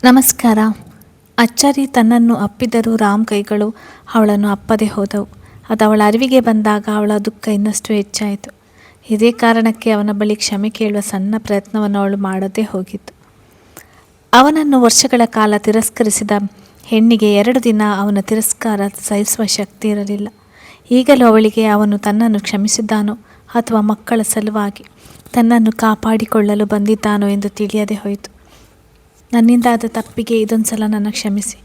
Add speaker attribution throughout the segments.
Speaker 1: ನಮಸ್ಕಾರ. ಅಚ್ಚರಿ ತನ್ನನ್ನು ಅಪ್ಪಿದರೂ ರಾಮ್ ಕೈಗಳು ಅವಳನ್ನು ಅಪ್ಪದೆ ಹೋದವು. ಅದು ಅವಳ ಅರಿವಿಗೆ ಬಂದಾಗ ಅವಳ ದುಃಖ ಇನ್ನಷ್ಟು ಹೆಚ್ಚಾಯಿತು. ಇದೇ ಕಾರಣಕ್ಕೆ ಅವನ ಬಳಿ ಕ್ಷಮೆ ಕೇಳುವ ಸಣ್ಣ ಪ್ರಯತ್ನವನ್ನು ಅವಳು ಮಾಡದೇ ಹೋಗಿತ್ತು. ಅವನನ್ನು ವರ್ಷಗಳ ಕಾಲ ತಿರಸ್ಕರಿಸಿದ ಹೆಣ್ಣಿಗೆ 2 ದಿನ ಅವನ ತಿರಸ್ಕಾರ ಸಹಿಸುವ ಶಕ್ತಿ ಇರಲಿಲ್ಲ. ಈಗಲೂ ಅವಳಿಗೆ ಅವನು ತನ್ನನ್ನು ಕ್ಷಮಿಸಿದ್ದಾನೋ ಅಥವಾ ಮಕ್ಕಳ ಸಲುವಾಗಿ ತನ್ನನ್ನು ಕಾಪಾಡಿಕೊಳ್ಳಲು ಬಂದಿದ್ದಾನೋ ಎಂದು ತಿಳಿಯದೆ ಹೋಯಿತು. ನನ್ನಿಂದಾದ ತಪ್ಪಿಗೆ ಇದೊಂದು ಸಲ ನನ್ನ ಕ್ಷಮಿಸಿ.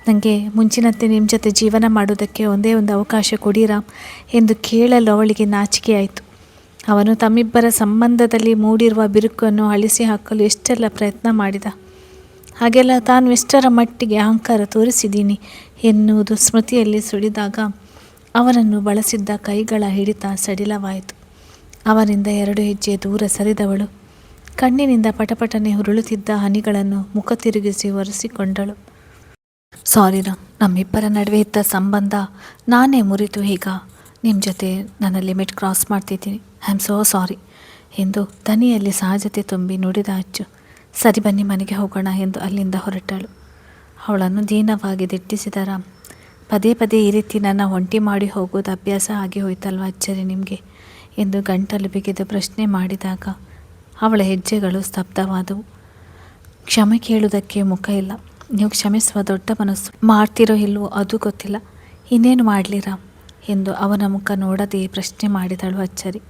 Speaker 1: ನನಗೆ ಮುಂಚಿನಂತೆ ನಿಮ್ಮ ಜೊತೆ ಜೀವನ ಮಾಡೋದಕ್ಕೆ ಒಂದೇ ಒಂದು ಅವಕಾಶ ಕೊಡಿರಾ ಎಂದು ಕೇಳಲು ಅವಳಿಗೆ ನಾಚಿಕೆಯಾಯಿತು. ಅವನು ತಮ್ಮಿಬ್ಬರ ಸಂಬಂಧದಲ್ಲಿ ಮೂಡಿರುವ ಬಿರುಕನ್ನು ಅಳಿಸಿ ಹಾಕಲು ಎಷ್ಟೆಲ್ಲ ಪ್ರಯತ್ನ ಮಾಡಿದ. ಹಾಗೆಲ್ಲ ತಾನು ಎಷ್ಟರ ಮಟ್ಟಿಗೆ ಅಹಂಕಾರ ತೋರಿಸಿದ್ದೀನಿ ಎನ್ನುವುದು ಸ್ಮೃತಿಯಲ್ಲಿ ಸುಳಿದಾಗ ಅವನನ್ನು ಬಳಸಿದ್ದ ಕೈಗಳ ಹಿಡಿತ ಸಡಿಲವಾಯಿತು. ಅವನಿಂದ 2 ಹೆಜ್ಜೆ ದೂರ ಸರಿದವಳು ಕಣ್ಣಿನಿಂದ ಪಟಪಟನೆ ಹುರುಳುತ್ತಿದ್ದ ಹನಿಗಳನ್ನು ಮುಖ ತಿರುಗಿಸಿ ಒರೆಸಿಕೊಂಡಳು. ಸಾರಿ ರಾಮ್, ನಮ್ಮಿಬ್ಬರ ನಡುವೆ ಇದ್ದ ಸಂಬಂಧ ನಾನೇ ಮುರಿದು ಈಗ ನಿಮ್ಮ ಜೊತೆ ನನ್ನ ಲಿಮಿಟ್ ಕ್ರಾಸ್ ಮಾಡ್ತಿದ್ದೀನಿ. ಐ ಆಮ್ ಸೋ ಸಾರಿ ಎಂದು ದನಿಯಲ್ಲಿ ಸಹಜತೆ ತುಂಬಿ ನುಡಿದ ಅಚ್ಚು. ಸರಿ ಬನ್ನಿ ಮನೆಗೆ ಹೋಗೋಣ ಎಂದು ಅಲ್ಲಿಂದ ಹೊರಟಳು. ಅವಳನ್ನು ದೀನವಾಗಿ ದಿಟ್ಟಿಸಿದ ರಾಮ್. ಪದೇ ಪದೇ ಈ ರೀತಿ ನನ್ನ ಒಂಟಿ ಮಾಡಿ ಹೋಗೋದು ಅಭ್ಯಾಸ ಆಗಿ ಹೋಯ್ತಲ್ವ ಅಚ್ಚರಿ ನಿಮಗೆ ಎಂದು ಗಂಟಲು ಬಿಗಿದು ಪ್ರಶ್ನೆ ಮಾಡಿದಾಗ ಅವಳ ಹೆಜ್ಜೆಗಳು ಸ್ತಬ್ಧವಾದವು. ಕ್ಷಮೆ ಕೇಳುವುದಕ್ಕೆ ಮುಖ ಇಲ್ಲ. ನೀವು ಕ್ಷಮಿಸುವ ದೊಡ್ಡ ಮನಸ್ಸು ಮಾಡ್ತಿರೋ ಇಲ್ವೋ ಅದು ಗೊತ್ತಿಲ್ಲ. ಇನ್ನೇನು ಮಾಡಲಿರಾ ಎಂದು ಅವನ ಮುಖ ನೋಡದೆ ಪ್ರಶ್ನೆ ಮಾಡಿದಳು ಅಚ್ಚರಿ.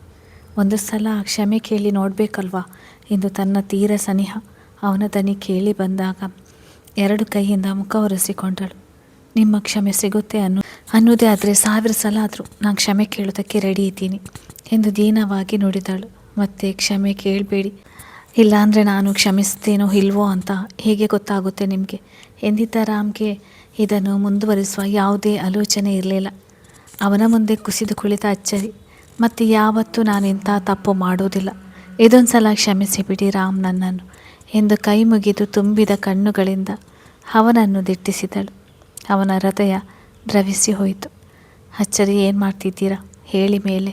Speaker 1: ಒಂದು ಸಲ ಕ್ಷಮೆ ಕೇಳಿ ನೋಡಬೇಕಲ್ವಾ ಎಂದು ತನ್ನ ತೀರ ಸನಿಹ ಅವನ ದನಿ ಕೇಳಿ ಬಂದಾಗ 2 ಕೈಯಿಂದ ಮುಖ ಒರೆಸಿಕೊಂಡಳು. ನಿಮ್ಮ ಕ್ಷಮೆ ಸಿಗುತ್ತೆ ಅನ್ನೋದೇ ಆದರೆ 1000 ಸಲ ಆದರೂ ನಾನು ಕ್ಷಮೆ ಕೇಳೋದಕ್ಕೆ ರೆಡಿ ಇದ್ದೀನಿ ಎಂದು ದೀನವಾಗಿ ನುಡಿದಳು. ಮತ್ತೆ ಕ್ಷಮೆ ಕೇಳಬೇಡಿ, ಇಲ್ಲಾಂದರೆ ನಾನು ಕ್ಷಮಿಸ್ತೇನೋ ಇಲ್ವೋ ಅಂತ ಹೇಗೆ ಗೊತ್ತಾಗುತ್ತೆ ನಿಮಗೆ ಎಂದಿದ್ದ ರಾಮ್ಗೆ ಇದನ್ನು ಮುಂದುವರಿಸುವ ಯಾವುದೇ ಆಲೋಚನೆ ಇರಲಿಲ್ಲ. ಅವನ ಮುಂದೆ ಕುಸಿದು ಕುಳಿತ ಅಚ್ಚರಿ. ಮತ್ತು ಯಾವತ್ತೂ ನಾನು ಇಂಥ ತಪ್ಪು ಮಾಡೋದಿಲ್ಲ, ಇದೊಂದು ಸಲ ಕ್ಷಮಿಸಿ ಬಿಡಿ ರಾಮ್ ನನ್ನನ್ನು ಎಂದು ಕೈ ಮುಗಿದು ತುಂಬಿದ ಕಣ್ಣುಗಳಿಂದ ಅವನನ್ನು ದಿಟ್ಟಿಸಿದಳು. ಅವನ ಹೃದಯ ದ್ರವಿಸಿ ಹೋಯಿತು. ಅಚ್ಚರಿ, ಏನು ಮಾಡ್ತಿದ್ದೀರಾ ಹೇಳಿ ಮೇಲೆ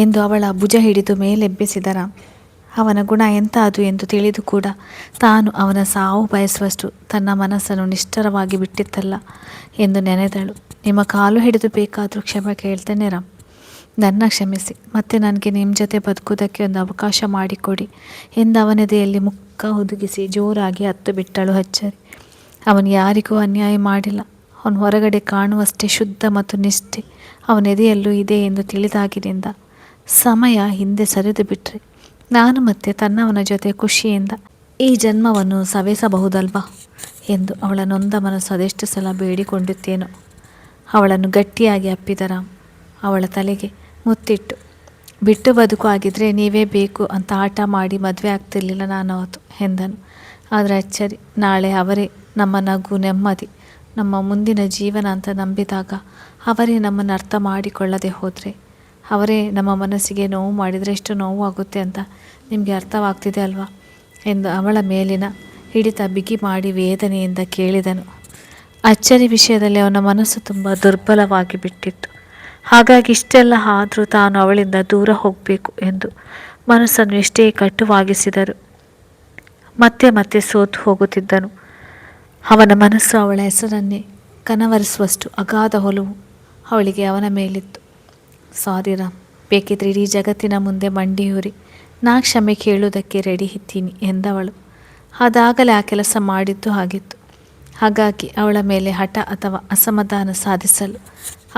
Speaker 1: ಎಂದು ಅವಳ ಭುಜ ಹಿಡಿದು ಮೇಲೆಬ್ಬಿಸಿದ ರಾಮ್. ಅವನ ಗುಣ ಎಂಥ ಅದು ಎಂದು ತಿಳಿದು ಕೂಡ ತಾನು ಅವನ ಸಾವು ಬಯಸುವಷ್ಟು ತನ್ನ ಮನಸ್ಸನ್ನು ನಿಷ್ಠರವಾಗಿ ಬಿಟ್ಟಿತ್ತಲ್ಲ ಎಂದು ನೆನೆದಳು. ನಿಮ್ಮ ಕಾಲು ಹಿಡಿದು ಬೇಕಾದರೂ ಕ್ಷಮೆ ಕೇಳ್ತೇನೆ ರಾಮ್, ನನ್ನ ಕ್ಷಮಿಸಿ, ಮತ್ತು ನನಗೆ ನಿಮ್ಮ ಜೊತೆ ಬದುಕುವುದಕ್ಕೆ ಒಂದು ಅವಕಾಶ ಮಾಡಿಕೊಡಿ ಎಂದು ಅವನೆದೆಯಲ್ಲಿ ಮುಖ ಹುದುಗಿಸಿ ಜೋರಾಗಿ ಹತ್ತು ಬಿಟ್ಟಳು ಅಚ್ಚರಿ. ಅವನು ಯಾರಿಗೂ ಅನ್ಯಾಯ ಮಾಡಿಲ್ಲ. ಅವನು ಹೊರಗಡೆ ಕಾಣುವಷ್ಟೇ ಶುದ್ಧ ಮತ್ತು ನಿಷ್ಠೆ ಅವನೆದೆಯಲ್ಲೂ ಇದೆ ಎಂದು ತಿಳಿದಾಗಿನಿಂದ ಸಮಯ ಹಿಂದೆ ಸರಿದು ಬಿಟ್ಟರೆ ನಾನು ಮತ್ತೆ ತನ್ನವನ ಜೊತೆ ಖುಷಿಯಿಂದ ಈ ಜನ್ಮವನ್ನು ಸವೆಸಬಹುದಲ್ವಾ ಎಂದು ಅವಳ ನೊಂದ ಮನಸ್ಸು ಅದೆಷ್ಟು ಸಲ ಬೇಡಿಕೊಂಡಿತ್ತೇನೋ. ಅವಳನ್ನು ಗಟ್ಟಿಯಾಗಿ ಅಪ್ಪಿದ ರಾಮ್ ಅವಳ ತಲೆಗೆ ಮುತ್ತಿಟ್ಟು, ಬಿಟ್ಟು ಬದುಕು ಆಗಿದ್ದರೆ ನೀವೇ ಬೇಕು ಅಂತ ಆಟ ಮಾಡಿ ಮದುವೆ ಆಗ್ತಿರ್ಲಿಲ್ಲ ನಾನು ಅವತ್ತು ಎಂದನು. ಆದರೆ ಅಚ್ಚರಿ, ನಾಳೆ ಅವರೇ ನಮ್ಮ ನಗು ನೆಮ್ಮದಿ ನಮ್ಮ ಮುಂದಿನ ಜೀವನ ಅಂತ ನಂಬಿದಾಗ ಅವರೇ ನಮ್ಮನ್ನು ಅರ್ಥ ಮಾಡಿಕೊಳ್ಳದೆ ಹೋದರೆ, ಅವರೇ ನಮ್ಮ ಮನಸ್ಸಿಗೆ ನೋವು ಮಾಡಿದರೆ ಎಷ್ಟು ನೋವು ಆಗುತ್ತೆ ಅಂತ ನಿಮಗೆ ಅರ್ಥವಾಗ್ತಿದೆ ಅಲ್ವಾ ಎಂದು ಅವಳ ಮೇಲಿನ ಹಿಡಿತ ಬಿಗಿ ಮಾಡಿ ವೇದನೆಯಿಂದ ಕೇಳಿದನು. ಅಚ್ಚರಿ ವಿಷಯದಲ್ಲಿ ಅವನ ಮನಸ್ಸು ತುಂಬ ದುರ್ಬಲವಾಗಿ ಬಿಟ್ಟಿತ್ತು. ಹಾಗಾಗಿ ಇಷ್ಟೆಲ್ಲ ಆದರೂ ತಾನು ಅವಳಿಂದ ದೂರ ಹೋಗಬೇಕು ಎಂದು ಮನಸ್ಸನ್ನು ಎಷ್ಟೇ ಕಟುವಾಗಿಸಿದರೂ ಮತ್ತೆ ಮತ್ತೆ ಸೋತು ಹೋಗುತ್ತಿದ್ದನು. ಅವನ ಮನಸ್ಸು ಅವಳ ಹೆಸರನ್ನೇ ಕನವರಿಸುವಷ್ಟು ಅಗಾಧ ಒಲವು ಅವಳಿಗೆ ಅವನ ಮೇಲಿತ್ತು. ಸಾರಿ ರಾಮ್, ಬೇಕಿದ್ರೆ ಇಡೀ ಜಗತ್ತಿನ ಮುಂದೆ ಮಂಡಿಯೂರಿ ನಾ ಕ್ಷಮೆ ಕೇಳುವುದಕ್ಕೆ ರೆಡಿ ಇದ್ದೀನಿ ಎಂದವಳು. ಅದಾಗಲೇ ಆ ಕೆಲಸ ಮಾಡಿದ್ದು ಆಗಿತ್ತು. ಹಾಗಾಗಿ ಅವಳ ಮೇಲೆ ಹಠ ಅಥವಾ ಅಸಮಾಧಾನ ಸಾಧಿಸಲು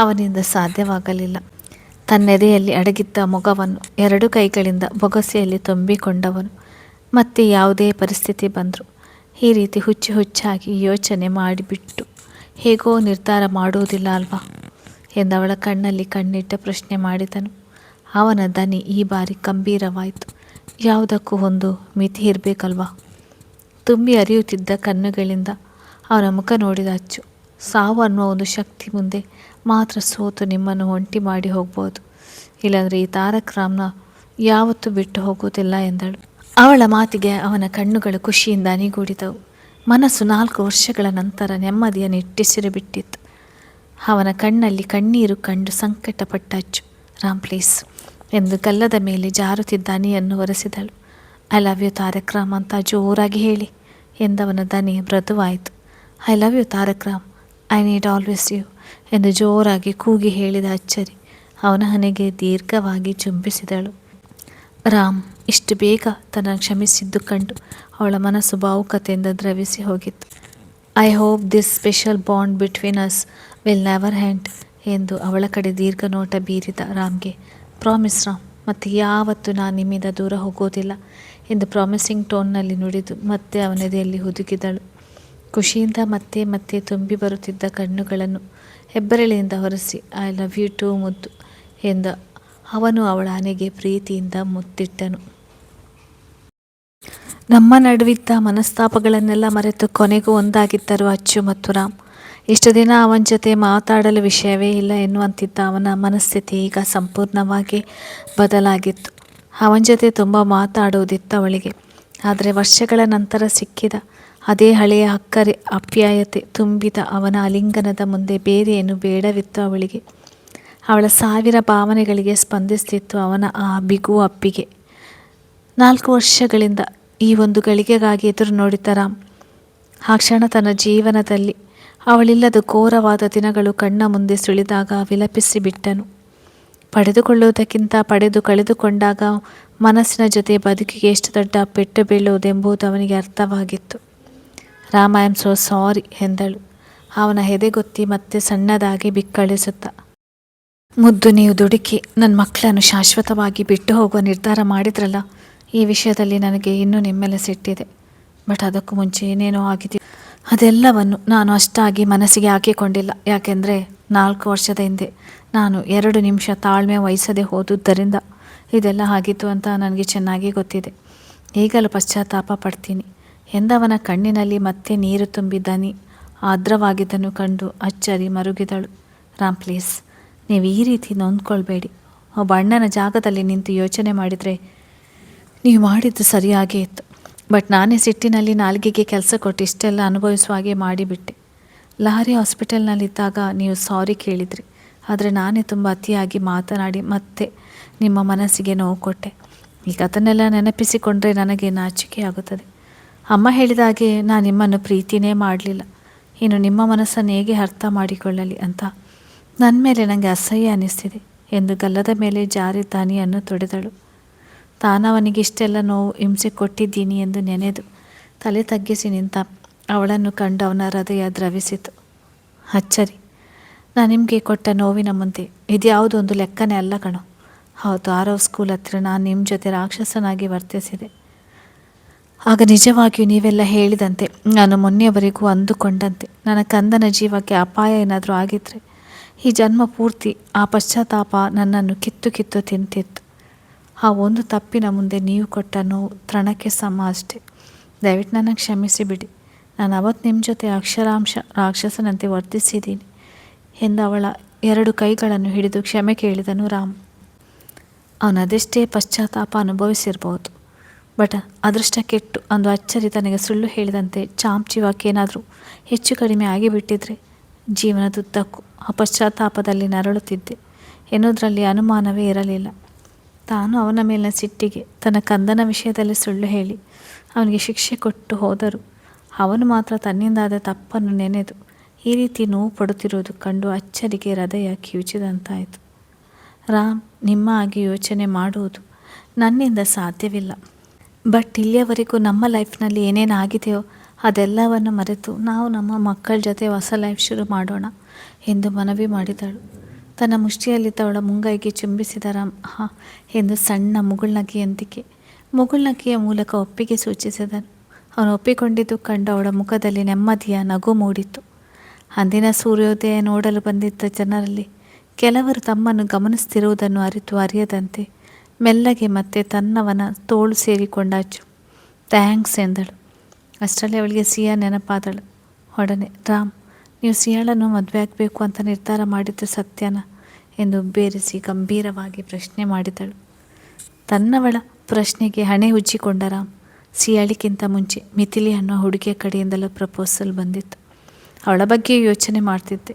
Speaker 1: ಅವನಿಂದ ಸಾಧ್ಯವಾಗಲಿಲ್ಲ. ತನ್ನೆದೆಯಲ್ಲಿ ಅಡಗಿದ್ದ ಮೊಗವನ್ನು 2 ಕೈಗಳಿಂದ ಬೊಗಸೆಯಲ್ಲಿ ತುಂಬಿಕೊಂಡವನು ಮತ್ತೆ ಯಾವುದೇ ಪರಿಸ್ಥಿತಿ ಬಂದರೂ ಈ ರೀತಿ ಹುಚ್ಚಾಗಿ ಯೋಚನೆ ಮಾಡಿಬಿಟ್ಟು ಹೇಗೋ ನಿರ್ಧಾರ ಮಾಡುವುದಿಲ್ಲ ಅಲ್ವಾ ಎಂದವಳ ಕಣ್ಣಲ್ಲಿ ಕಣ್ಣಿಟ್ಟ ಪ್ರಶ್ನೆ ಮಾಡಿದನು. ಅವನ ದನಿ ಈ ಬಾರಿ ಗಂಭೀರವಾಯಿತು. ಯಾವುದಕ್ಕೂ ಒಂದು ಮಿತಿ ಇರಬೇಕಲ್ವಾ. ತುಂಬಿ ಹರಿಯುತ್ತಿದ್ದ ಕಣ್ಣುಗಳಿಂದ ಅವನ ಮುಖ ನೋಡಿದ ಅಚ್ಚು. ಸಾವು ಅನ್ನುವ ಒಂದು ಶಕ್ತಿ ಮುಂದೆ ಮಾತ್ರ ಸೋತು ನಿಮ್ಮನ್ನು ಒಂಟಿ ಮಾಡಿ ಹೋಗ್ಬೋದು, ಇಲ್ಲಾಂದರೆ ಈ ತಾರಕ್ ರಾಮ್ನ ಯಾವತ್ತೂ ಬಿಟ್ಟು ಹೋಗೋದಿಲ್ಲ ಎಂದಳು. ಅವಳ ಮಾತಿಗೆ ಅವನ ಕಣ್ಣುಗಳು ಖುಷಿಯಿಂದ ಅನಿಗೂಡಿದವು. ಮನಸ್ಸು 4 ವರ್ಷಗಳ ನಂತರ ನೆಮ್ಮದಿಯನ್ನು ಇಟ್ಟಿಸಿರು ಬಿಟ್ಟಿತ್ತು. ಅವನ ಕಣ್ಣಲ್ಲಿ ಕಣ್ಣೀರು ಕಂಡು ಸಂಕಟಪಟ್ಟ ಅಚ್ಚು. ರಾಮ್ ಪ್ಲೀಸ್ ಎಂದು ಗಲ್ಲದ ಮೇಲೆ ಜಾರುತ್ತಿದ್ದ ಹನಿಯನ್ನು ಒರೆಸಿದಳು. I love you Tarak Ram ಅಂತ ಜೋರಾಗಿ ಹೇಳಿ ಎಂದವನ ದನಿ ಮೃದುವಾಯಿತು. I love you Tarak Ram, I need always you ಎಂದು ಜೋರಾಗಿ ಕೂಗಿ ಹೇಳಿದ ಅಚ್ಚರಿ ಅವನ ಹಣೆಗೆ ದೀರ್ಘವಾಗಿ ಚುಂಬಿಸಿದಳು. ರಾಮ್ ಇಷ್ಟು ಬೇಗ ತನ್ನ ಕ್ಷಮಿಸಿದ್ದು ಕಂಡು ಅವಳ ಮನಸ್ಸು ಭಾವುಕತೆಯಿಂದ ದ್ರವಿಸಿ ಹೋಗಿತ್ತು. I hope this special bond between us will never end ಎಂದು ಅವಳ ಕಡೆ ದೀರ್ಘ ನೋಟ ಬೀರಿದ ರಾಮ್ಗೆ, ಪ್ರಾಮಿಸ್ ರಾಮ್, ಮತ್ತು ಯಾವತ್ತೂ ನಾನು ನಿಮ್ಮಿಂದ ದೂರ ಹೋಗೋದಿಲ್ಲ ಎಂದು ಪ್ರಾಮಿಸಿಂಗ್ ಟೋನ್ನಲ್ಲಿ ನುಡಿದು ಮತ್ತೆ ಅವನದೆಯಲ್ಲಿ ಹುದುಗಿದಳು. ಖುಷಿಯಿಂದ ಮತ್ತೆ ಮತ್ತೆ ತುಂಬಿ ಬರುತ್ತಿದ್ದ ಕಣ್ಣುಗಳನ್ನು ಹೆಬ್ಬೆರಳಿನಿಂದ ಹೊರಸಿ ಐ ಲವ್ ಯು ಟೂ ಮುದ್ದು ಎಂದ ಅವನು ಅವಳ ಹಣೆಗೆ ಪ್ರೀತಿಯಿಂದ ಮುತ್ತಿಟ್ಟನು. ನಮ್ಮ ನಡುವಿದ್ದ ಮನಸ್ತಾಪಗಳನ್ನೆಲ್ಲ ಮರೆತು ಕೊನೆಗೂ ಒಂದಾಗಿದ್ದರು ಅಚ್ಚು ಮತ್ತು ರಾಮ್. ಇಷ್ಟು ದಿನ ಅವನ ಜೊತೆ ಮಾತಾಡಲು ವಿಷಯವೇ ಇಲ್ಲ ಎನ್ನುವಂತಿದ್ದ ಅವನ ಮನಸ್ಥಿತಿ ಈಗ ಸಂಪೂರ್ಣವಾಗಿ ಬದಲಾಗಿತ್ತು. ಅವನ ಜೊತೆ ತುಂಬ ಮಾತಾಡುವುದಿತ್ತು ಅವಳಿಗೆ. ಆದರೆ ವರ್ಷಗಳ ನಂತರ ಸಿಕ್ಕಿದ ಅದೇ ಹಳೆಯ ಅಕ್ಕರೆ ಆಪ್ಯಾಯತೆ ತುಂಬಿದ ಅವನ ಆಲಿಂಗನದ ಮುಂದೆ ಬೇರೆ ಏನು ಬೇಡವಿತ್ತು ಅವಳಿಗೆ. ಅವಳ ಸಾವಿರ ಭಾವನೆಗಳಿಗೆ ಸ್ಪಂದಿಸ್ತಿತ್ತು ಅವನ ಆ ಬಿಗು ಅಪ್ಪಿಗೆ. 4 ವರ್ಷಗಳಿಂದ ಈ ಒಂದು ಗಳಿಗೆಗಾಗಿ ಎದುರು ನೋಡಿದ್ದ ರಾಮ್ ಆ ಕ್ಷಣ ತನ್ನ ಜೀವನದಲ್ಲಿ ಅವಳಿಲ್ಲದ ಘೋರವಾದ ದಿನಗಳು ಕಣ್ಣ ಮುಂದೆ ಸುಳಿದಾಗ ವಿಲಪಿಸಿ ಬಿಟ್ಟನು. ಪಡೆದುಕೊಳ್ಳುವುದಕ್ಕಿಂತ ಪಡೆದು ಕಳೆದುಕೊಂಡಾಗ ಮನಸ್ಸಿನ ಜೊತೆ ಬದುಕಿಗೆ ಎಷ್ಟು ದೊಡ್ಡ ಪೆಟ್ಟು ಬೀಳುವುದೆಂಬುದು ಅವನಿಗೆ ಅರ್ಥವಾಗಿತ್ತು. Ram, I am so sorry ಎಂದಳು ಅವನ ಎದೆಗೊತ್ತಿ ಮತ್ತೆ ಸಣ್ಣದಾಗಿ ಬಿಕ್ಕಳಿಸುತ್ತಾ. ಮುದ್ದು, ನೀವು ದುಡುಕಿ ನನ್ನ ಮಕ್ಕಳನ್ನು ಶಾಶ್ವತವಾಗಿ ಬಿಟ್ಟು ಹೋಗುವ ನಿರ್ಧಾರ ಮಾಡಿದ್ರಲ್ಲ, ಈ ವಿಷಯದಲ್ಲಿ ನನಗೆ ಇನ್ನೂ ನಿಮ್ಮೆಲ್ಲ ಸಿಟ್ಟಿದೆ. ಬಟ್ ಅದಕ್ಕೂ ಮುಂಚೆ ಏನೇನೋ ಆಗಿದೆಯೋ ಅದೆಲ್ಲವನ್ನು ನಾನು ಅಷ್ಟಾಗಿ ಮನಸ್ಸಿಗೆ ಹಾಕಿಕೊಂಡಿಲ್ಲ. ಯಾಕೆಂದರೆ 4 ವರ್ಷದ ಹಿಂದೆ ನಾನು 2 ನಿಮಿಷ ತಾಳ್ಮೆ ವಹಿಸದೆ ಹೋದುದರಿಂದ ಇದೆಲ್ಲ ಆಗಿತ್ತು ಅಂತ ನನಗೆ ಚೆನ್ನಾಗಿ ಗೊತ್ತಿದೆ. ಈಗಲೂ ಪಶ್ಚಾತ್ತಾಪ ಪಡ್ತೀನಿ ಎಂದವನ ಕಣ್ಣಿನಲ್ಲಿ ಮತ್ತೆ ನೀರು ತುಂಬಿ ದನಿ ಆರ್ದ್ರವಾಗಿದ್ದನ್ನು ಕಂಡು ಅಚ್ಚರಿ ಮರುಗಿದಳು. ರಾಮ್ ಪ್ಲೀಸ್, ನೀವು ಈ ರೀತಿ ನೊಂದ್ಕೊಳ್ಬೇಡಿ. ಒಬ್ಬ ಅಣ್ಣನ ಜಾಗದಲ್ಲಿ ನಿಂತು ಯೋಚನೆ ಮಾಡಿದರೆ ನೀವು ಮಾಡಿದ್ದು ಸರಿಯಾಗೇ ಇತ್ತು. ಬಟ್ ನಾನೇ ಸಿಟ್ಟಿನಲ್ಲಿ ನಾಲ್ಗೆಗೆ ಕೆಲಸ ಕೊಟ್ಟು ಇಷ್ಟೆಲ್ಲ ಅನುಭವಿಸುವ ಹಾಗೆ ಮಾಡಿಬಿಟ್ಟೆ. ಲಹರಿ ಹಾಸ್ಪಿಟಲ್ನಲ್ಲಿದ್ದಾಗ ನೀವು ಸಾರಿ ಕೇಳಿದ್ರಿ, ಆದರೆ ನಾನೇ ತುಂಬ ಅತಿಯಾಗಿ ಮಾತನಾಡಿ ಮತ್ತೆ ನಿಮ್ಮ ಮನಸ್ಸಿಗೆ ನೋವು ಕೊಟ್ಟೆ. ಈಗ ಅದನ್ನೆಲ್ಲ ನೆನಪಿಸಿಕೊಂಡ್ರೆ ನನಗೆ ನಾಚಿಕೆ ಆಗುತ್ತದೆ. ಅಮ್ಮ ಹೇಳಿದ ಹಾಗೆ ನಾನು ನಿಮ್ಮನ್ನು ಪ್ರೀತಿನೇ ಮಾಡಲಿಲ್ಲ. ಇನ್ನು ನಿಮ್ಮ ಮನಸ್ಸನ್ನು ಹೇಗೆ ಅರ್ಥ ಮಾಡಿಕೊಳ್ಳಲಿ ಅಂತ ನನ್ನ ಮೇಲೆ ನನಗೆ ಅಸಹ್ಯ ಅನ್ನಿಸ್ತಿದೆ ಎಂದು ಗಲ್ಲದ ಮೇಲೆ ಜಾರಿದ ಹನಿಯನ್ನು ತೊಡೆದಳು. ತಾನವನಿಗೆ ಇಷ್ಟೆಲ್ಲ ನೋವು ಹಿಂಸೆ ಕೊಟ್ಟಿದ್ದೀನಿ ಎಂದು ನೆನೆದು ತಲೆ ತಗ್ಗಿಸಿ ನಿಂತ ಅವಳನ್ನು ಕಂಡು ಅವನ ಹೃದಯ ದ್ರವಿಸಿತು. ಅಚ್ಚರಿ, ನಾನು ನಿಮಗೆ ಕೊಟ್ಟ ನೋವಿನ ಮುಂದೆ ಇದ್ಯಾವುದೋ ಒಂದು ಲೆಕ್ಕನೇ ಅಲ್ಲ ಕಣೋ. ಹೌದು, ಆರವ್ ಸ್ಕೂಲ್ ಹತ್ತಿರ ನಾನು ನಿಮ್ಮ ಜೊತೆ ರಾಕ್ಷಸನಾಗಿ ವರ್ತಿಸಿದೆ. ಆಗ ನಿಜವಾಗಿಯೂ ನೀವೆಲ್ಲ ಹೇಳಿದಂತೆ ನಾನು ಮೊನ್ನೆಯವರೆಗೂ ಅಂದುಕೊಂಡಂತೆ ನನ್ನ ಕಂದನ ಜೀವಕ್ಕೆ ಅಪಾಯ ಏನಾದರೂ ಆಗಿದ್ದರೆ ಈ ಜನ್ಮ ಪೂರ್ತಿ ಆ ಪಶ್ಚಾತ್ತಾಪ ನನ್ನನ್ನು ಕಿತ್ತು ಕಿತ್ತು ತಿಂತಿತ್ತು. ಆ ಒಂದು ತಪ್ಪಿನ ಮುಂದೆ ನೀವು ಕೊಟ್ಟ ನೋವು ತೃಣಕ್ಕೆ ಸಮ ಅಷ್ಟೆ. ದಯವಿಟ್ಟು ನನ್ನ ಕ್ಷಮಿಸಿ ಬಿಡಿ. ನಾನು ಅವತ್ತು ನಿಮ್ಮ ಜೊತೆ ಅಕ್ಷರಾಂಶ ರಾಕ್ಷಸನಂತೆ ವರ್ತಿಸಿದ್ದೀನಿ ಎಂದು ಅವಳ 2 ಕೈಗಳನ್ನು ಹಿಡಿದು ಕ್ಷಮೆ ಕೇಳಿದನು ರಾಮ್. ಅವನದೆಷ್ಟೇ ಪಶ್ಚಾತ್ತಾಪ ಅನುಭವಿಸಿರ್ಬೋದು, ಬಟ್ ಅದೃಷ್ಟ ಕೆಟ್ಟು ಅಂದು ಅಚ್ಚರಿ ತನಗೆ ಸುಳ್ಳು ಹೇಳಿದಂತೆ ಚಾಂಚುವಕ್ಕೇನಾದರೂ ಹೆಚ್ಚು ಕಡಿಮೆ ಆಗಿಬಿಟ್ಟಿದ್ರೆ ಜೀವನದುದ್ದಕ್ಕೂ ಆ ಪಶ್ಚಾತ್ತಾಪದಲ್ಲಿ ನರಳುತ್ತಿದ್ದೆ ಎನ್ನುವುದರಲ್ಲಿ ಅನುಮಾನವೇ ಇರಲಿಲ್ಲ. ತಾನು ಅವನ ಮೇಲಿನ ಸಿಟ್ಟಿಗೆ ತನ್ನ ಕಂದನ ವಿಷಯದಲ್ಲಿ ಸುಳ್ಳು ಹೇಳಿ ಅವನಿಗೆ ಶಿಕ್ಷೆ ಕೊಟ್ಟು ಹೋದರೂ ಅವನು ಮಾತ್ರ ತನ್ನಿಂದಾದ ತಪ್ಪನ್ನು ನೆನೆದು ಈ ರೀತಿ ನೋವು ಪಡುತ್ತಿರುವುದು ಕಂಡು ಅಚ್ಚರಿಗೆ ಹೃದಯ ಕಿವುಚಿದಂತಾಯಿತು. ರಾಮ್, ನಿಮ್ಮ ಹಾಗೆ ಯೋಚನೆ ಮಾಡುವುದು ನನ್ನಿಂದ ಸಾಧ್ಯವಿಲ್ಲ. ಬಟ್ ಇಲ್ಲಿಯವರೆಗೂ ನಮ್ಮ ಲೈಫ್ನಲ್ಲಿ ಏನೇನು ಆಗಿದೆಯೋ ಅದೆಲ್ಲವನ್ನು ಮರೆತು ನಾವು ನಮ್ಮ ಮಕ್ಕಳ ಜೊತೆ ಹೊಸ ಲೈಫ್ ಶುರು ಮಾಡೋಣ ಎಂದು ಮನವಿ ಮಾಡಿದಳು. ತನ್ನ ಮುಷ್ಟಿಯಲ್ಲಿದ್ದವಳ ಮುಂಗೈಗೆ ಚುಂಬಿಸಿದ ರಾಮ್ ಎಂದು ಸಣ್ಣ ಮುಗುಳ್ನಗೆಯ ಮೂಲಕ ಒಪ್ಪಿಗೆ ಸೂಚಿಸಿದನು. ಅವನು ಒಪ್ಪಿಕೊಂಡಿದ್ದು ಕಂಡು ಅವಳ ಮುಖದಲ್ಲಿ ನೆಮ್ಮದಿಯ ನಗು ಮೂಡಿತು. ಅಂದಿನ ಸೂರ್ಯೋದಯ ನೋಡಲು ಬಂದಿದ್ದ ಜನರಲ್ಲಿ ಕೆಲವರು ತಮ್ಮನ್ನು ಗಮನಿಸ್ತಿರುವುದನ್ನು ಅರಿಯದಂತೆ ಮೆಲ್ಲಗೆ ಮತ್ತೆ ತನ್ನವನ ತೋಳು ಸೇರಿಕೊಂಡಾಚು ಥ್ಯಾಂಕ್ಸ್ ಎಂದಳು. ಅಷ್ಟರಲ್ಲಿ ಅವಳಿಗೆ ಸಿಯಾ ನೆನಪಾದಳು. ಒಡನೆ, ರಾಮ್, ನೀವು ಸಿಯಾಳನ್ನು ಮದುವೆ ಆಗಬೇಕು ಅಂತ ನಿರ್ಧಾರ ಮಾಡಿದ್ದು ಸತ್ಯನಾ ಎಂದು ಬೇರಿಸಿ ಗಂಭೀರವಾಗಿ ಪ್ರಶ್ನೆ ಮಾಡಿದಳು. ತನ್ನವಳ ಪ್ರಶ್ನೆಗೆ ಹಣೆ ಉಜ್ಜಿಕೊಂಡ ರಾಮ್, ಸಿಯಾಳಿಗಿಂತ ಮುಂಚೆ ಮಿಥಿಲಿ ಅನ್ನೋ ಹುಡುಗಿಯ ಕಡೆಯಿಂದಲೂ ಪ್ರಪೋಸಲ್ ಬಂದಿತ್ತು. ಅವಳ ಬಗ್ಗೆ ಯೋಚನೆ ಮಾಡ್ತಿದ್ದೆ.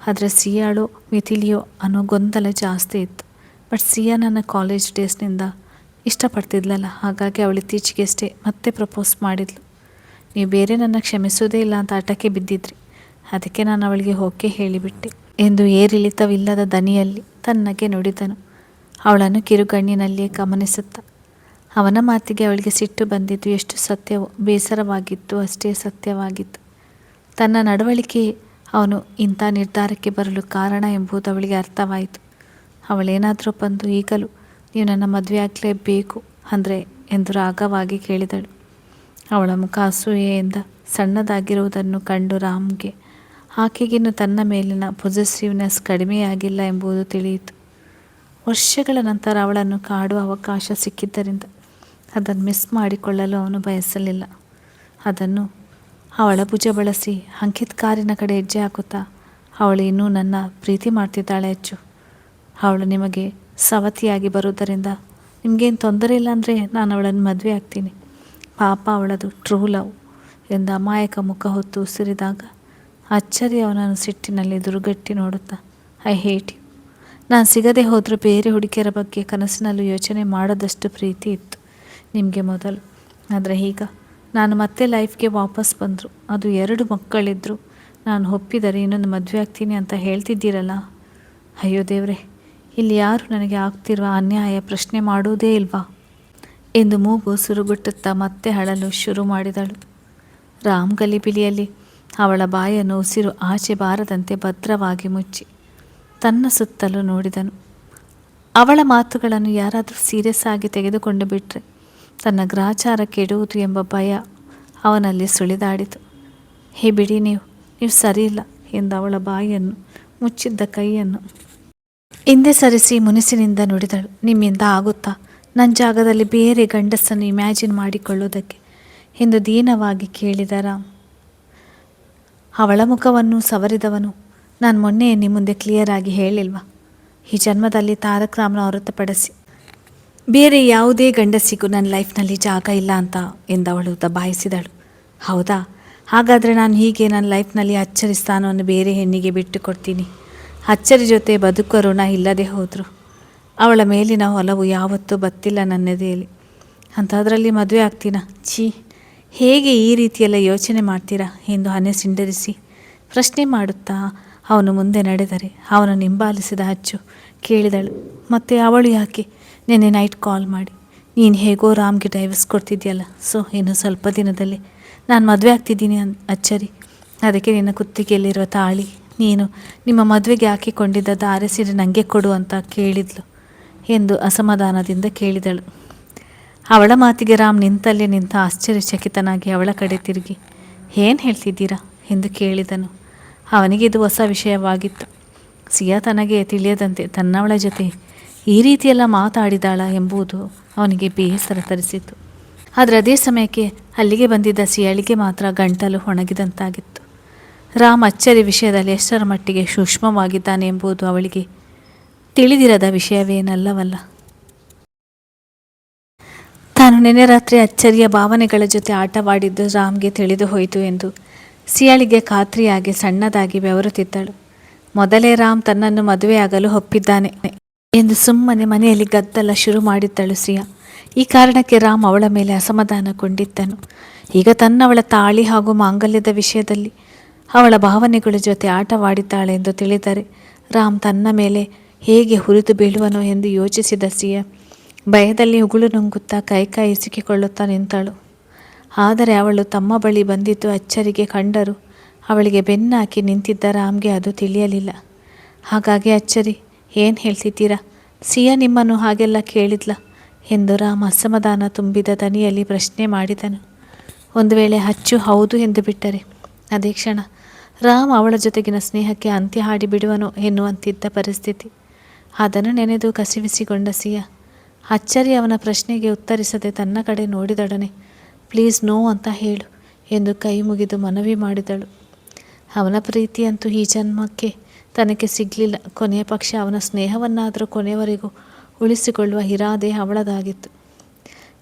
Speaker 1: ಆದರೆ ಸಿಯಾಳೋ ಮಿಥಿಲಿಯೋ ಅನ್ನೋ ಗೊಂದಲ ಜಾಸ್ತಿ ಇತ್ತು. ಬಟ್ ಸಿಯಾ ನನ್ನ ಕಾಲೇಜ್ ಡೇಸ್ನಿಂದ ಇಷ್ಟಪಡ್ತಿದ್ಲಲ್ಲ, ಹಾಗಾಗಿ ಅವಳು ಇತ್ತೀಚೆಗಷ್ಟೇ ಮತ್ತೆ ಪ್ರಪೋಸ್ ಮಾಡಿದ್ಲು. ನೀವು ಬೇರೆ ನನ್ನ ಕ್ಷಮಿಸೋದೇ ಇಲ್ಲ ಅಂತ ಆಟಕ್ಕೆ ಬಿದ್ದಿದ್ರಿ. ಅದಕ್ಕೆ ನಾನು ಅವಳಿಗೆ ಓಕೆ ಹೇಳಿಬಿಟ್ಟೆ ಎಂದು ಏರಿಳಿತವಿಲ್ಲದ ದನಿಯಲ್ಲಿ ತನ್ನಗೆ ನುಡಿದನು, ಅವಳನ್ನು ಕಿರುಗಣ್ಣಿನಲ್ಲಿಯೇ ಗಮನಿಸುತ್ತ. ಅವನ ಮಾತಿಗೆ ಅವಳಿಗೆ ಸಿಟ್ಟು ಬಂದಿದ್ದು ಎಷ್ಟು ಸತ್ಯವೋ ಬೇಸರವಾಗಿತ್ತು ಅಷ್ಟೇ ಸತ್ಯವಾಗಿತ್ತು. ತನ್ನ ನಡವಳಿಕೆ ಅವನು ಇಂಥ ನಿರ್ಧಾರಕ್ಕೆ ಬರಲು ಕಾರಣ ಎಂಬುದು ಅವಳಿಗೆ ಅರ್ಥವಾಯಿತು. ಅವಳೇನಾದರೂ ಬಂದು ಈಗಲೂ ನೀವು ನನ್ನ ಮದುವೆ ಆಗಲೇಬೇಕು ಅಂದರೆ ಎಂದು ರಾಗವಾಗಿ ಕೇಳಿದಳು. ಅವಳ ಮುಖ ಅಸೂಯೆಯಿಂದ ಸಣ್ಣದಾಗಿರುವುದನ್ನು ಕಂಡು ರಾಮ್ಗೆ ಆಕೆಗಿನ್ನು ತನ್ನ ಮೇಲಿನ ಪೊಸೆಸಿವ್ನೆಸ್ ಕಡಿಮೆಯಾಗಿಲ್ಲ ಎಂಬುದು ತಿಳಿಯಿತು. ವರ್ಷಗಳ ನಂತರ ಅವಳನ್ನು ಕಾಡುವ ಅವಕಾಶ ಸಿಕ್ಕಿದ್ದರಿಂದ ಅದನ್ನು ಮಿಸ್ ಮಾಡಿಕೊಳ್ಳಲು ಅವನು ಬಯಸಲಿಲ್ಲ. ಅದನ್ನು ಅವಳ ಭುಜ ಬಳಸಿ ಅಂಕಿತ್ ಕಾರಿನ ಕಡೆ ಹೆಜ್ಜೆ ಹಾಕುತ್ತಾ, ಅವಳು ಇನ್ನೂ ನನ್ನ ಪ್ರೀತಿ ಮಾಡ್ತಿದ್ದಾಳೆ ಹೆಚ್ಚು. ಅವಳು ನಿಮಗೆ ಸವತಿಯಾಗಿ ಬರುವುದರಿಂದ ನಿಮಗೇನು ತೊಂದರೆ ಇಲ್ಲ ಅಂದರೆ ನಾನು ಅವಳನ್ನು ಮದುವೆ ಆಗ್ತೀನಿ. ಪಾಪ ಅವಳದು ಟ್ರೂ ಲವ್ ಎಂದು ಅಮಾಯಕ ಮುಖ ಹೊತ್ತು ಉಸಿರಿದಾಗ ಅಚ್ಚರಿ ಅವನನ್ನು ಸಿಟ್ಟಿನಲ್ಲಿ ದುರುಗಟ್ಟಿ ನೋಡುತ್ತಾ, ಐ ಹೇಟ್ ಯು. ನಾನು ಸಿಗದೆ ಹೋದರೂ ಬೇರೆ ಹುಡುಗಿಯರ ಬಗ್ಗೆ ಕನಸಿನಲ್ಲೂ ಯೋಚನೆ ಮಾಡೋದಷ್ಟು ಪ್ರೀತಿ ಇತ್ತು ನಿಮಗೆ ಮೊದಲು. ಆದರೆ ಈಗ ನಾನು ಮತ್ತೆ ಲೈಫ್ಗೆ ವಾಪಸ್ ಬಂದರು, ಅದು 2 ಮಕ್ಕಳಿದ್ದರು, ನಾನು ಒಪ್ಪಿದರೆ ಇನ್ನೊಂದು ಮದುವೆ ಆಗ್ತೀನಿ ಅಂತ ಹೇಳ್ತಿದ್ದೀರಲ್ಲ. ಅಯ್ಯೋ ದೇವ್ರೆ, ಇಲ್ಲಿ ಯಾರು ನನಗೆ ಆಗ್ತಿರುವ ಅನ್ಯಾಯ ಪ್ರಶ್ನೆ ಮಾಡುವುದೇ ಇಲ್ವಾ ಎಂದು ಮೂಗು ಸುರುಗುಟ್ಟುತ್ತಾ ಮತ್ತೆ ಅಳಲು ಶುರು ಮಾಡಿದಳು. ರಾಮ್ ಗಲಿಬಿಲಿಯಲ್ಲಿ ಅವಳ ಬಾಯನ್ನು ಉಸಿರು ಆಚೆ ಬಾರದಂತೆ ಭದ್ರವಾಗಿ ಮುಚ್ಚಿ ತನ್ನ ಸುತ್ತಲೂ ನೋಡಿದನು. ಅವಳ ಮಾತುಗಳನ್ನು ಯಾರಾದರೂ ಸೀರಿಯಸ್ ಆಗಿ ತೆಗೆದುಕೊಂಡು ಬಿಟ್ಟರೆ ತನ್ನ ಗ್ರಾಚಾರ ಕೆಡುವುದು ಎಂಬ ಭಯ ಅವನಲ್ಲಿ ಸುಳಿದಾಡಿತು. ಹೇ ಬಿಡಿ, ನೀವು ಸರಿಯಿಲ್ಲ ಎಂದು ಅವಳ ಬಾಯನ್ನು ಮುಚ್ಚಿದ್ದ ಕೈಯನ್ನು ಹಿಂದೆ ಸರಿಸಿ ಮುನಿಸಿನಿಂದ ನುಡಿದಳು. ನಿಮ್ಮಿಂದ ಆಗುತ್ತಾ ನನ್ನ ಜಾಗದಲ್ಲಿ ಬೇರೆ ಗಂಡಸನ್ನು ಇಮ್ಯಾಜಿನ್ ಮಾಡಿಕೊಳ್ಳುವುದಕ್ಕೆ ಎಂದು ದೀನವಾಗಿ ಕೇಳಿದ ರಾಮ್. ಅವಳ ಮುಖವನ್ನು ಸವರಿದವನು, ನಾನು ಮೊನ್ನೆ ನಿಮ್ಮ ಮುಂದೆ ಕ್ಲಿಯರ್ ಆಗಿ ಹೇಳಿಲ್ವಾ, ಈ ಜನ್ಮದಲ್ಲಿ ತಾರಕ್ ರಾಮ್ನ ಹೊರತುಪಡಿಸಿ ಬೇರೆ ಯಾವುದೇ ಗಂಡಸಿಗೂ ನನ್ನ ಲೈಫ್ನಲ್ಲಿ ಜಾಗ ಇಲ್ಲ ಅಂತ ಎಂದವಳು ದಬಾಯಿಸಿದಳು. ಹೌದಾ, ಹಾಗಾದರೆ ನಾನು ಹೀಗೆ ನನ್ನ ಲೈಫ್ನಲ್ಲಿ ಅಚ್ಚರಿ ಸ್ಥಾನವನ್ನು ಬೇರೆ ಹೆಣ್ಣಿಗೆ ಬಿಟ್ಟು ಕೊಡ್ತೀನಿ. ಅಚ್ಚರಿ ಜೊತೆ ಬದುಕೋ ಋಣ ಇಲ್ಲದೆ ಹೋದರು. ಅವಳ ಮೇಲಿನ ಒಲವು ಯಾವತ್ತೂ ಬತ್ತಿಲ್ಲ ನನ್ನೆದೆಯಲ್ಲಿ. ಅಂಥದ್ರಲ್ಲಿ ಮದುವೆ ಆಗ್ತೀನಾ? ಛೀ, ಹೇಗೆ ಈ ರೀತಿಯೆಲ್ಲ ಯೋಚನೆ ಮಾಡ್ತೀರಾ ಎಂದು ಹನೆ ಸಿಂಡರಿಸಿ ಪ್ರಶ್ನೆ ಮಾಡುತ್ತಾ ಅವನು ಮುಂದೆ ನಡೆದರೆ ಅವನು ಹಿಂಬಾಲಿಸಿದ ಅಚ್ಚು ಕೇಳಿದಳು. ಮತ್ತು ಅವಳು ಯಾಕೆ ನೆನ್ನೆ ನೈಟ್ ಕಾಲ್ ಮಾಡಿ, ನೀನು ಹೇಗೋ ರಾಮ್ಗೆ ಡೈವರ್ಸ್ ಕೊಡ್ತಿದ್ಯಲ್ಲ, ಸೊ ಇನ್ನು ಸ್ವಲ್ಪ ದಿನದಲ್ಲಿ ನಾನು ಮದುವೆ ಆಗ್ತಿದ್ದೀನಿ ಅಚ್ಚರಿ. ಅದಕ್ಕೆ ನಿನ್ನ ಕುತ್ತಿಗೆಯಲ್ಲಿರುವ ತಾಳಿ ನೀನು ನಿಮ್ಮ ಮದುವೆಗೆ ಹಾಕಿಕೊಂಡಿದ್ದ ಧಾರೆ ಸೀರೆ ನನಗೆ ಕೊಡು ಅಂತ ಕೇಳಿದ್ಲು ಎಂದು ಅಸಮಾಧಾನದಿಂದ ಕೇಳಿದಳು. ಅವಳ ಮಾತಿಗೆ ರಾಮ್ ನಿಂತಲ್ಲೇ ನಿಂತ ಆಶ್ಚರ್ಯಚಕಿತನಾಗಿ ಅವಳ ಕಡೆ ತಿರುಗಿ, ಏನು ಹೇಳ್ತಿದ್ದೀರಾ ಎಂದು ಕೇಳಿದನು. ಅವನಿಗೆ ಇದು ಹೊಸ ವಿಷಯವಾಗಿತ್ತು. ಸಿಯಾ ತನಗೆ ತಿಳಿಯದಂತೆ ತನ್ನವಳ ಜೊತೆ ಈ ರೀತಿಯೆಲ್ಲ ಮಾತಾಡಿದಾಳ ಎಂಬುದು ಅವನಿಗೆ ಬೇಸರ ತರಿಸಿತು. ಆದರೆ ಅದೇ ಸಮಯಕ್ಕೆ ಅಲ್ಲಿಗೆ ಬಂದಿದ್ದ ಸಿಯಾಳಿಗೆ ಮಾತ್ರ ಗಂಟಲು ಒಣಗಿದಂತಾಗಿತ್ತು. ರಾಮ್ ಅಚ್ಚರಿ ವಿಷಯದಲ್ಲಿ ಎಷ್ಟರ ಮಟ್ಟಿಗೆ ಸೂಕ್ಷ್ಮವಾಗಿದ್ದಾನೆ ಎಂಬುದು ಅವಳಿಗೆ ತಿಳಿದಿರದ ವಿಷಯವೇನಲ್ಲವಲ್ಲ. ತಾನು ನೆನ್ನೆ ರಾತ್ರಿ ಅಚ್ಚರಿಯ ಭಾವನೆಗಳ ಜೊತೆ ಆಟವಾಡಿದ್ದು ರಾಮ್ಗೆ ತಿಳಿದು ಹೋಯಿತು ಎಂದು ಸಿಯಾಳಿಗೆ ಖಾತ್ರಿಯಾಗಿ ಸಣ್ಣದಾಗಿ ಬೆವರುತ್ತಿದ್ದಳು. ಮೊದಲೇ ರಾಮ್ ತನ್ನನ್ನು ಮದುವೆಯಾಗಲು ಒಪ್ಪಿದ್ದಾನೆ ಎಂದು ಸುಮ್ಮನೆ ಮನೆಯಲ್ಲಿ ಗದ್ದಲ ಶುರು ಮಾಡಿದ್ದಳು ಸಿಯಾ. ಈ ಕಾರಣಕ್ಕೆ ರಾಮ್ ಅವಳ ಮೇಲೆ ಅಸಮಾಧಾನಗೊಂಡಿದ್ದನು. ಈಗ ತನ್ನವಳ ತಾಳಿ ಹಾಗೂ ಮಾಂಗಲ್ಯದ ವಿಷಯದಲ್ಲಿ ಅವಳ ಭಾವನೆಗಳ ಜೊತೆ ಆಟವಾಡಿದ್ದಾಳೆ ಎಂದು ತಿಳಿದರೆ ರಾಮ್ ತನ್ನ ಮೇಲೆ ಹೇಗೆ ಹುರಿದು ಬೀಳುವನೋ ಎಂದು ಯೋಚಿಸಿದ ಸಿಯಾ ಭಯದಲ್ಲಿ ಉಗುಳು ನುಂಗುತ್ತಾ ಕೈ ಇಸಿಕಿಕೊಳ್ಳುತ್ತಾ ನಿಂತಳು. ಆದರೆ ಅವಳು ತಮ್ಮ ಬಳಿ ಬಂದಿದ್ದು ಅಚ್ಚರಿಗೆ ಕಂಡರೂ ಅವಳಿಗೆ ಬೆನ್ನಾಕಿ ನಿಂತಿದ್ದ ರಾಮ್ಗೆ ಅದು ತಿಳಿಯಲಿಲ್ಲ. ಹಾಗಾಗಿ ಅಚ್ಚರಿ, ಏನು ಹೇಳ್ತಿದ್ದೀರಾ? ಸಿಯಾ ನಿಮ್ಮನ್ನು ಹಾಗೆಲ್ಲ ಕೇಳಿದ್ಲ ಎಂದು ರಾಮ್ ಅಸಮಾಧಾನ ತುಂಬಿದ ದನಿಯಲ್ಲಿ ಪ್ರಶ್ನೆ ಮಾಡಿದನು. ಒಂದು ವೇಳೆ ಅಚ್ಚು ಹೌದು ಎಂದು ಬಿಟ್ಟರೆ ಅದೇ ಕ್ಷಣ ರಾಮ್ ಅವಳ ಜೊತೆಗಿನ ಸ್ನೇಹಕ್ಕೆ ಅಂತ್ಯ ಹಾಡಿಬಿಡುವನು ಎನ್ನುವಂತಿದ್ದ ಪರಿಸ್ಥಿತಿ. ಅದನ್ನು ನೆನೆದು ಕಸಿವಿಸಿಕೊಂಡ ಸಿಯಾ ಅಚ್ಚರಿ ಅವನ ಪ್ರಶ್ನೆಗೆ ಉತ್ತರಿಸದೆ ತನ್ನ ಕಡೆ ನೋಡಿದೊಡನೆ ಪ್ಲೀಸ್ ನೋ ಅಂತ ಹೇಳು ಎಂದು ಕೈ ಮುಗಿದು ಮನವಿ ಮಾಡಿದಳು. ಅವನ ಪ್ರೀತಿಯಂತೂ ಈ ಜನ್ಮಕ್ಕೆ ತನಗೆ ಸಿಗಲಿಲ್ಲ. ಕೊನೆಯ ಪಕ್ಷ ಅವನ ಸ್ನೇಹವನ್ನಾದರೂ ಕೊನೆಯವರೆಗೂ ಉಳಿಸಿಕೊಳ್ಳುವ ಇರಾದೆ ಅವಳದಾಗಿತ್ತು.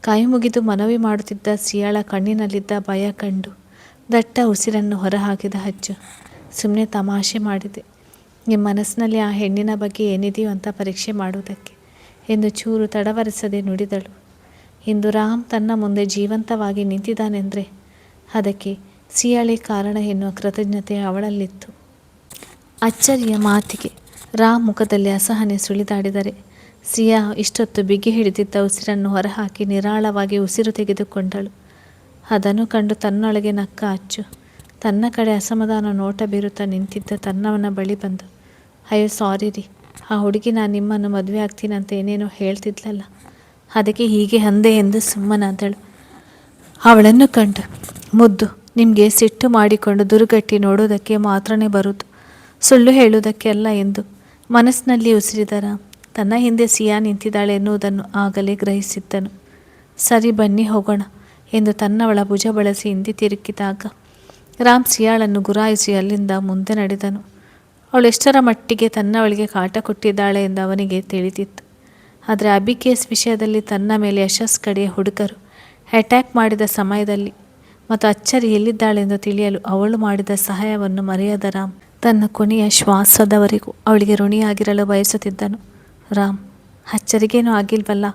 Speaker 1: ಕೈ ಮುಗಿದು ಮನವಿ ಮಾಡುತ್ತಿದ್ದ ಸಿಯಾಳ ಕಣ್ಣಿನಲ್ಲಿದ್ದ ಭಯ ಕಂಡು ದಟ್ಟ ಉಸಿರನ್ನು ಹೊರಹಾಕಿದ ಅಚ್ಚು, ಸುಮ್ಮನೆ ತಮಾಷೆ ಮಾಡಿದೆ. ನಿಮ್ಮ ಮನಸ್ಸಿನಲ್ಲಿ ಆ ಹೆಣ್ಣಿನ ಬಗ್ಗೆ ಏನಿದೆಯೋ ಅಂತ ಪರೀಕ್ಷೆ ಮಾಡುವುದಕ್ಕೆ ಎಂದು ಚೂರು ತಡವರಿಸದೆ ನುಡಿದಳು. ಇಂದು ರಾಮ್ ತನ್ನ ಮುಂದೆ ಜೀವಂತವಾಗಿ ನಿಂತಿದ್ದಾನೆಂದರೆ ಅದಕ್ಕೆ ಸಿಯಾಳೆ ಕಾರಣ ಎನ್ನುವ ಕೃತಜ್ಞತೆ ಅವಳಲ್ಲಿತ್ತು. ಅಚ್ಚರಿಯ ಮಾತಿಗೆ ರಾಮ್ ಮುಖದಲ್ಲಿ ಅಸಹನೆ ಸುಳಿದಾಡಿದರೆ ಸಿಯಾ ಇಷ್ಟೊತ್ತು ಬಿಗಿ ಹಿಡಿದಿದ್ದ ಉಸಿರನ್ನು ಹೊರಹಾಕಿ ನಿರಾಳವಾಗಿ ಉಸಿರು ತೆಗೆದುಕೊಂಡಳು. ಅದನ್ನು ಕಂಡು ತನ್ನೊಳಗೆ ನಕ್ಕ ಅಚ್ಚು ತನ್ನ ಕಡೆ ಅಸಮಾಧಾನ ನೋಟ ಬೀರುತ್ತಾ ನಿಂತಿದ್ದ ತನ್ನವನ ಬಳಿ ಬಂದು, ಅಯ್ಯೋ ಸಾರಿ ರೀ, ಆ ಹುಡುಗಿ ನಾನು ನಿಮ್ಮನ್ನು ಮದುವೆ ಆಗ್ತೀನಂತ ಏನೇನೋ ಹೇಳ್ತಿದ್ಲಲ್ಲ, ಅದಕ್ಕೆ ಹೀಗೆ ಅಂದೆ ಎಂದು ಸುಮ್ಮನಾದಳು. ಅವಳನ್ನು ಕಂಡು, ಮುದ್ದು, ನಿಮಗೆ ಸಿಟ್ಟು ಮಾಡಿಕೊಂಡು ದುರುಗಟ್ಟಿ ನೋಡೋದಕ್ಕೆ ಮಾತ್ರನೇ ಬರುವುದು, ಸುಳ್ಳು ಹೇಳುವುದಕ್ಕೆ ಅಲ್ಲ ಎಂದು ಮನಸ್ಸಿನಲ್ಲಿ ಉಸಿರಿದರ ತನ್ನ ಹಿಂದೆ ಸಿಯಾ ನಿಂತಿದ್ದಾಳೆ ಎನ್ನುವುದನ್ನು ಆಗಲೇ ಗ್ರಹಿಸಿದ್ದನು. ಸರಿ ಬನ್ನಿ ಹೋಗೋಣ ಎಂದು ತನ್ನವಳ ಭುಜ ಬಳಸಿ ಹಿಂದೆ ತಿರುಗಿದಾಗ ರಾಮ್ ಸಿಯಾಳನ್ನು ಗುರಾಯಿಸಿ ಅಲ್ಲಿಂದ ಮುಂದೆ ನಡೆದನು. ಅವಳು ಎಷ್ಟರ ಮಟ್ಟಿಗೆ ತನ್ನವಳಿಗೆ ಕಾಟ ಕೊಟ್ಟಿದ್ದಾಳೆ ಎಂದು ಅವನಿಗೆ ತಿಳಿದಿತ್ತು. ಆದರೆ ಅಭಿ ಕೇಸ್ ವಿಷಯದಲ್ಲಿ ತನ್ನ ಮೇಲೆ ಯಶಸ್ ಕಡೆಯ ಹುಡುಗರು ಅಟ್ಯಾಕ್ ಮಾಡಿದ ಸಮಯದಲ್ಲಿ ಮತ್ತು ಅಚ್ಚರಿ ಎಲ್ಲಿದ್ದಾಳೆಂದು ತಿಳಿಯಲು ಅವಳು ಮಾಡಿದ ಸಹಾಯವನ್ನು ಮರೆಯದ ರಾಮ್ ತನ್ನ ಕೊನೆಯ ಶ್ವಾಸದವರೆಗೂ ಅವಳಿಗೆ ಋಣಿಯಾಗಿರಲು ಬಯಸುತ್ತಿದ್ದನು. ರಾಮ್, ಅಚ್ಚರಿಗೇನೂ ಆಗಿಲ್ವಲ್ಲ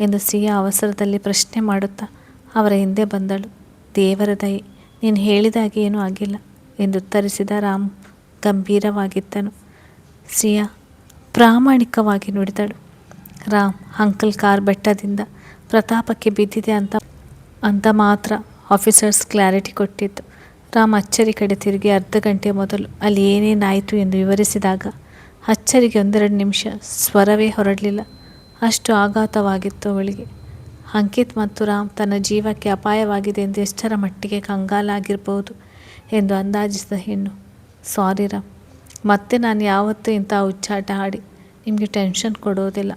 Speaker 1: ಎಂದು ಸಿಯಾ ಅವಸರದಲ್ಲಿ ಪ್ರಶ್ನೆ ಮಾಡುತ್ತಾ ಅವರ ಹಿಂದೆ ಬಂದಳು. ದೇವರ ದಯೆ, ನೀನು ಹೇಳಿದಾಗೆ ಏನೂ ಆಗಿಲ್ಲ ಎಂದು ಉತ್ತರಿಸಿದ ರಾಮ್ ಗಂಭೀರವಾಗಿದ್ದನು. ಸಿಯಾ ಪ್ರಾಮಾಣಿಕವಾಗಿ ನುಡಿದಳು. ರಾಮ್, ಅಂಕಲ್ ಕಾರ್ ಬೆಟ್ಟದಿಂದ ಪ್ರತಾಪಕ್ಕೆ ಬಿದ್ದಿದೆ ಅಂತ ಮಾತ್ರ ಆಫೀಸರ್ಸ್ ಕ್ಲಾರಿಟಿ ಕೊಟ್ಟಿದ್ದು. ರಾಮ್ ಅಚ್ಚರಿ ಕಡೆ ತಿರುಗಿ ಅರ್ಧ ಗಂಟೆ ಮೊದಲು ಅಲ್ಲಿ ಏನೇನಾಯಿತು ಎಂದು ವಿವರಿಸಿದಾಗ ಅಚ್ಚರಿಗೆ 1-2 ನಿಮಿಷ ಸ್ವರವೇ ಹೊರಡಲಿಲ್ಲ. ಅಷ್ಟು ಆಘಾತವಾಗಿತ್ತು ಅವಳಿಗೆ. ಅಂಕಿತ್ ಮತ್ತು ರಾಮ್ ತನ್ನ ಜೀವಕ್ಕೆ ಅಪಾಯವಾಗಿದೆ ಎಂದು ಎಷ್ಟರ ಮಟ್ಟಿಗೆ ಕಂಗಾಲಾಗಿರ್ಬೋದು ಎಂದು ಅಂದಾಜಿಸಿದ ಹೆಣ್ಣು. ಸಾರಿ ರಾಮ್, ಮತ್ತೆ ನಾನು ಯಾವತ್ತೂ ಇಂಥ ಹುಚ್ಚಾಟ ಆಡಿ ನಿಮಗೆ ಟೆನ್ಷನ್ ಕೊಡೋದಿಲ್ಲ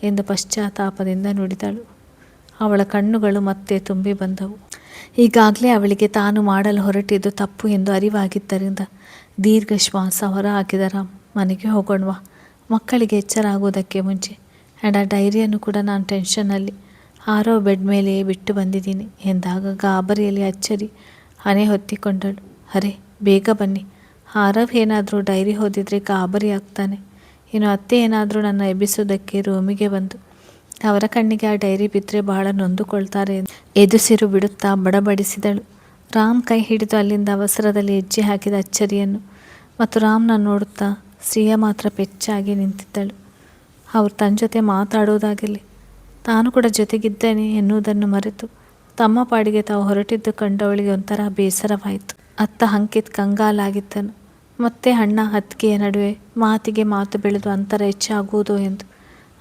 Speaker 1: ಎಂದು ಪಶ್ಚಾತ್ತಾಪದಿಂದ ನುಡಿದಳು. ಅವಳ ಕಣ್ಣುಗಳು ಮತ್ತೆ ತುಂಬಿ ಬಂದವು. ಈಗಾಗಲೇ ಅವಳಿಗೆ ತಾನು ಮಾಡಲು ಹೊರಟಿದ್ದು ತಪ್ಪು ಎಂದು ಅರಿವಾಗಿದ್ದರಿಂದ ದೀರ್ಘ ಶ್ವಾಸ ಹೊರ ಹಾಕಿದ ರಾಮ್, ಮನೆಗೆ ಹೋಗೋಣವಾ, ಮಕ್ಕಳಿಗೆ ಎಚ್ಚರ ಆಗೋದಕ್ಕೆ ಮುಂಚೆ, ಆ್ಯಂಡ್ ಆ ಡೈರಿಯನ್ನು ಕೂಡ ನಾನು ಟೆನ್ಷನ್ನಲ್ಲಿ ಆರವ್ ಬೆಡ್ ಮೇಲೆಯೇ ಬಿಟ್ಟು ಬಂದಿದ್ದೀನಿ ಎಂದಾಗ ಗಾಬರಿಯಲ್ಲಿ ಅಚ್ಚರಿ ಹಣೆ ಹೊತ್ತಿಕೊಂಡಳು. ಅರೆ ಬೇಗ ಬನ್ನಿ, ಆರವ್ ಏನಾದರೂ ಡೈರಿ ಓದಿದರೆ ಗಾಬರಿ ಆಗ್ತಾನೆ, ಇನ್ನು ಅತ್ತೆ ಏನಾದರೂ ನನ್ನ ಎಬ್ಬಿಸೋದಕ್ಕೆ ರೂಮಿಗೆ ಬಂದು ಅವರ ಕಣ್ಣಿಗೆ ಆ ಡೈರಿ ಬಿದ್ದರೆ ಬಹಳ ನೊಂದುಕೊಳ್ತಾರೆ ಎಂದು ಎದುಸಿರು ಬಿಡುತ್ತಾ ಬಡಬಡಿಸಿದಳು. ರಾಮ್ ಕೈ ಹಿಡಿದು ಅಲ್ಲಿಂದ ಅವಸರದಲ್ಲಿ ಹೆಜ್ಜೆ ಹಾಕಿದ ಅಚ್ಚರಿಯನ್ನು ಮತ್ತು ರಾಮ್ನ ನೋಡುತ್ತಾ ಸಿಯಾ ಮಾತ್ರ ಪೆಚ್ಚಾಗಿ ನಿಂತಿದ್ದಳು. ಅವರು ತನ್ನ ಜೊತೆ ಮಾತಾಡೋದಾಗಲಿ ತಾನು ಕೂಡ ಜೊತೆಗಿದ್ದೇನೆ ಎನ್ನುವುದನ್ನು ಮರೆತು ತಮ್ಮ ಪಾಡಿಗೆ ತಾವು ಹೊರಟಿದ್ದು ಕಂಡವಳಿಗೆ ಒಂಥರ ಬೇಸರವಾಯಿತು. ಅತ್ತ ಅಂಕಿತ್ ಕಂಗಾಲಾಗಿದ್ದನು. ಮತ್ತೆ ಅಣ್ಣ ಅತ್ತಿಗೆಯ ನಡುವೆ ಮಾತಿಗೆ ಮಾತು ಬೆಳೆದು ಅಂತರ ಹೆಚ್ಚಾಗುವುದೋ ಎಂದು.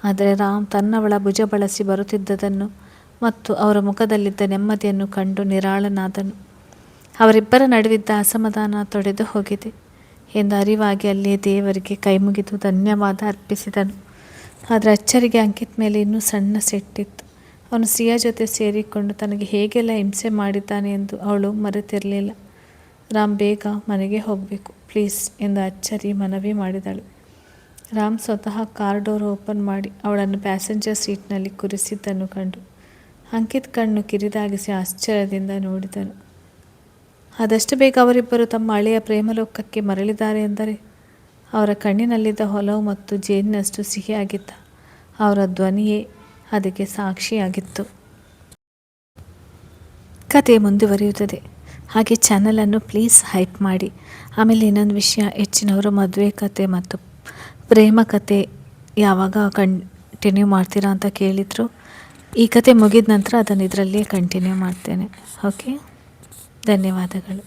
Speaker 1: ಆದರೆ ರಾಮ್ ತನ್ನವಳ ಭುಜ ಬಳಸಿ ಬರುತ್ತಿದ್ದುದನ್ನು ಮತ್ತು ಅವರ ಮುಖದಲ್ಲಿದ್ದ ನೆಮ್ಮದಿಯನ್ನು ಕಂಡು ನಿರಾಳನಾದನು. ಅವರಿಬ್ಬರ ನಡುವಿದ್ದ ಅಸಮಾಧಾನ ತೊಡೆದು ಹೋಗಿದೆ ಎಂದು ಅರಿವಾಗಿ ಅಲ್ಲಿಯೇ ದೇವರಿಗೆ ಕೈಮುಗಿದು ಧನ್ಯವಾದ ಅರ್ಪಿಸಿದನು. ಆದರೆ ಅಚ್ಚರಿಗೆ ಅಂಕಿತ್ ಮೇಲೆ ಇನ್ನೂ ಸಣ್ಣ ಸಿಟ್ಟಿತ್ತು. ಅವನು ಸಿಯಾ ಜೊತೆ ಸೇರಿಕೊಂಡು ತನಗೆ ಹೇಗೆಲ್ಲ ಹಿಂಸೆ ಮಾಡಿದ್ದಾನೆ ಎಂದು ಅವಳು ಮರೆತಿರಲಿಲ್ಲ. ರಾಮ್, ಬೇಗ ಮನೆಗೆ ಹೋಗಬೇಕು ಪ್ಲೀಸ್ ಎಂದು ಅಚ್ಚರಿ ಮನವಿ ಮಾಡಿದಳು. ರಾಮ್ ಸ್ವತಃ ಕಾರ್ ಡೋರ್ ಓಪನ್ ಮಾಡಿ ಅವಳನ್ನು ಪ್ಯಾಸೆಂಜರ್ ಸೀಟ್ನಲ್ಲಿ ಕೂರಿಸಿದ್ದನ್ನು ಕಂಡು ಅಂಕಿತ್ ಕಣ್ಣು ಕಿರಿದಾಗಿಸಿ ಆಶ್ಚರ್ಯದಿಂದ ನೋಡಿದನು. ಆದಷ್ಟು ಬೇಗ ಅವರಿಬ್ಬರು ತಮ್ಮ ಹಳೆಯ ಪ್ರೇಮಲೋಕಕ್ಕೆ ಮರಳಿದ್ದಾರೆ ಎಂದರೆ ಅವರ ಕಣ್ಣಿನಲ್ಲಿದ್ದ ಹೊಲವು ಮತ್ತು ಜೇನಿನಷ್ಟು ಸಿಹಿಯಾಗಿದ್ದ ಅವರ ಧ್ವನಿಯೇ ಅದಕ್ಕೆ ಸಾಕ್ಷಿಯಾಗಿತ್ತು. ಕತೆ ಮುಂದುವರಿಯುತ್ತದೆ. ಹಾಗೆ ಚಾನಲನ್ನು ಪ್ಲೀಸ್ ಹೈಪ್ ಮಾಡಿ. ಆಮೇಲೆ ಇನ್ನೊಂದು ವಿಷಯ, ಹೆಚ್ಚಿನವರು ಮದುವೆ ಕತೆ ಮತ್ತು ಪ್ರೇಮ ಕತೆ ಯಾವಾಗ ಕಂಟಿನ್ಯೂ ಮಾಡ್ತೀರಾ ಅಂತ ಕೇಳಿದರು. ಈ ಕತೆ ಮುಗಿದ ನಂತರ ಅದನ್ನು ಇದರಲ್ಲೇ ಕಂಟಿನ್ಯೂ ಮಾಡ್ತೇನೆ. ಓಕೆ, ಧನ್ಯವಾದಗಳು.